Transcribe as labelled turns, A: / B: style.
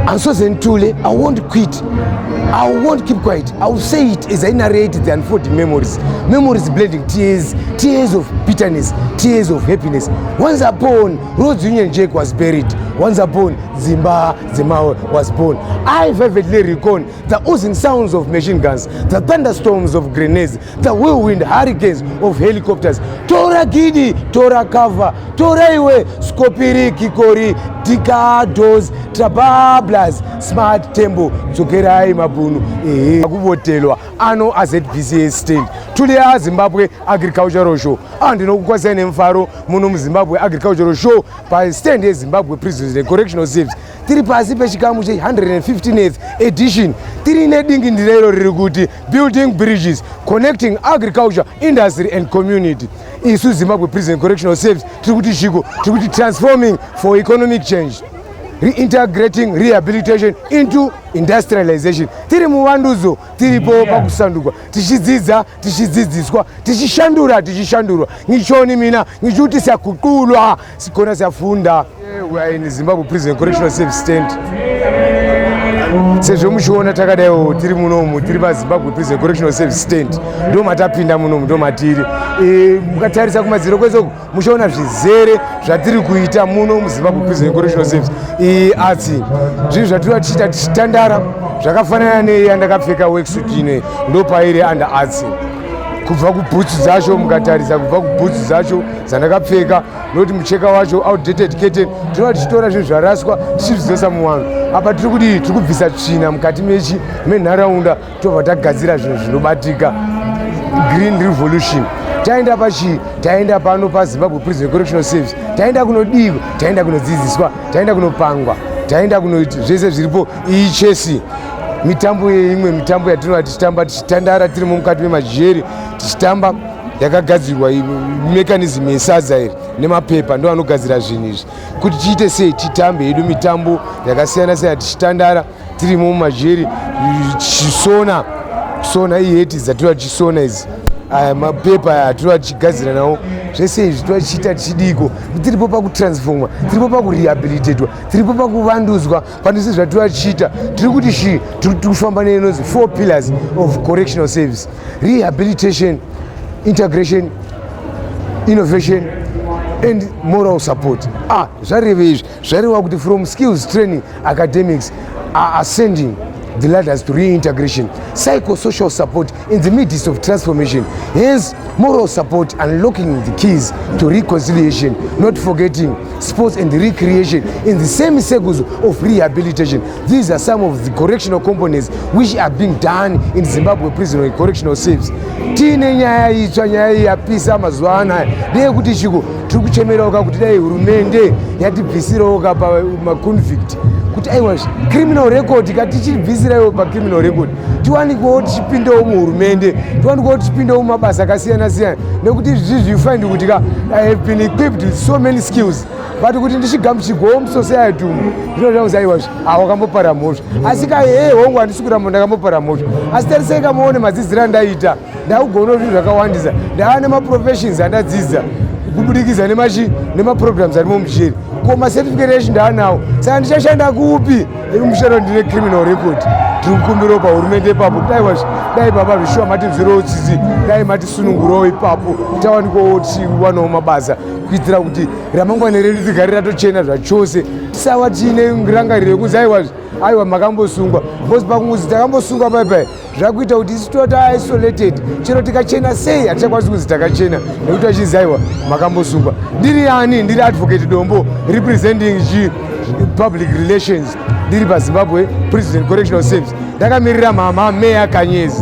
A: And so Zentule, I won't quit. I won't keep quiet. I will say it as I narrate the unfolding memories. Memories blending tears, tears of bitterness, tears of happiness. Once upon, Rhodes Union Jack was buried. Once upon, Zimba was born. I vividly recall the oozing sounds of machine guns, the thunderstorms of grenades, the whirlwind hurricanes of helicopters. Tora Gidi, Tora Kava, Tora Iwe, Skopiri, Kikori, Tikados, Trabablas, Smart Tembo, Zukerai Mabunu, Akuvotelwa, Ano AZBCA stand. Tulia Zimbabwe Agricultural Show. And no Kwasene Mfaro, Munum Zimbabwe Agricultural Show, by stand here Zimbabwe prisons and correctional saves. Tiri Pasipe Shikamuche 115th edition. Tiri Neding in the Riguti, building bridges, connecting agriculture, industry and community. Isu Zimbabwe prison correctional saves, Tribute Shigo, Tribute transforming for economic change. Reintegrating rehabilitation into industrialization. Tiri muwanduzo, tiri po pakusandukwa. Tishidziza, tishidzidziswa, tishishandura. Ngichoni mina, ngichuti siyakukulwa, sikona siyafunda. We are in Zimbabwe Prison Correctional Safe Stand. Sezvo muchiona takadaiwo tiri munomu, tiri paZimbabwe Prison Correctional Safe Stand. Ndo matapinda munomu, ndo matiri. Mukatarisa kumadziro kwezo muchiona zvizere zvatiri kuita muno muZimbabwe Prison Correctional Safe. Asi zvinhu zvatiri tichita tichitandara zvakafanana neyandakapfeka worksuit ine ndo pairi under arts. Kubva kubhutsu dzacho mukatarisa kubva kubhutsu dzacho dzandakapfeka noti mucheka wacho outdated curtain tinova tichitora zvinhu zvaraswa tichizvizosa muwanhu. Apa tiri kuti tiri kubvisa tsvina mukati menharaunda tobva tagadzira zvinhu zvinobatika, green revolution. Taenda pachi, taenda pano paZimbabwe Prison Correctional Service, taenda kunodiwa, taenda kunodzidziswa, taenda kunopangwa, taenda kunoita zvese zviripo. Iyi chesi mitambo yeimwe mitambo yatinova tichitamba tichitandara tiri mukati memajeri tichitamba yakagadzirwa mechanism yesadza iri nemapepa ndo anogadzira zvinhu izvi kuti tiite sei titambe hedu mitambo yakasiyana siyana tichitandara tirimo mumajeri tichisona iheti dzatira tichisona idzi mapepa atira tichigadzira nawo zvese izvi tova tichiita tichidiko tiripo pakutransformwa, tiripo pakurehabilitatwa, tiripo pakuvandudzwa panese zvatira tichiita. Tiri kuti tiri kufamba nenozi 4 pillars of correctional service: rehabilitation, integration, innovation and moral support. Zvareva izvi zvareva kuti from skills training academics are ascending the ladders to reintegration, psychosocial support in the midst of transformation, hence moral support unlocking the keys to reconciliation, not forgetting sports and recreation in the same circles of rehabilitation. These are some of the correctional components which are being done in Zimbabwe Prison and Correctional Service. Tine nyaya itsva, nyaya yapisa mazuva anaya ndeyekuti chiko tiri kuchemerawo kuti dai hurumende yatibvisirawo pamaconvict kuti aiwa criminal record katichibvisirawo pacriminal record tiwanikewo tichipindawo muhurumende, tiwanikewo tichipindawo mumabasa akasiyana siyana, nekuti izvi you find kuti I have been equipped with so many skills but kuti ndichigamuchigwawo musociety umu ndinotakuti aiwa wakambopara mhosva, asi hongu handisi kuramba ndakambopara mhosva, asi tarisai kamaone madzidziro andaita ndakugona zvinhu zvakawandisa, ndava nemaprofessions andadzidza kubudikidza nemaprograms arimo mucheri, ko macertificate echi ndaanawo, saka ndichashanda kupi mushando ndine criminal record. Tiri kukumbirawo pahurumende ipapo dai baba zvishuwa matibvirawo tsitsi, dai matisunungurawo ipapo tawanikawo tiwanawo mabasa kuitira kuti ramangwana redu tigare ratochena zvachose, tisava tiine rangariro yekunzi aiwa makambosungwa, because pakumuzi takambosungwa paipai zvakuita kuti isi tota isolated, chero tikachena sei hatichakwanisi kunzi takachena nekuti vachinzi aiwa makambosungwa. Ndiri ani? Ndiri advocate Dombo representing public relations ndiri paZimbabwe Prison Correctional Service, ndakamirira mama Meya Kanyezi.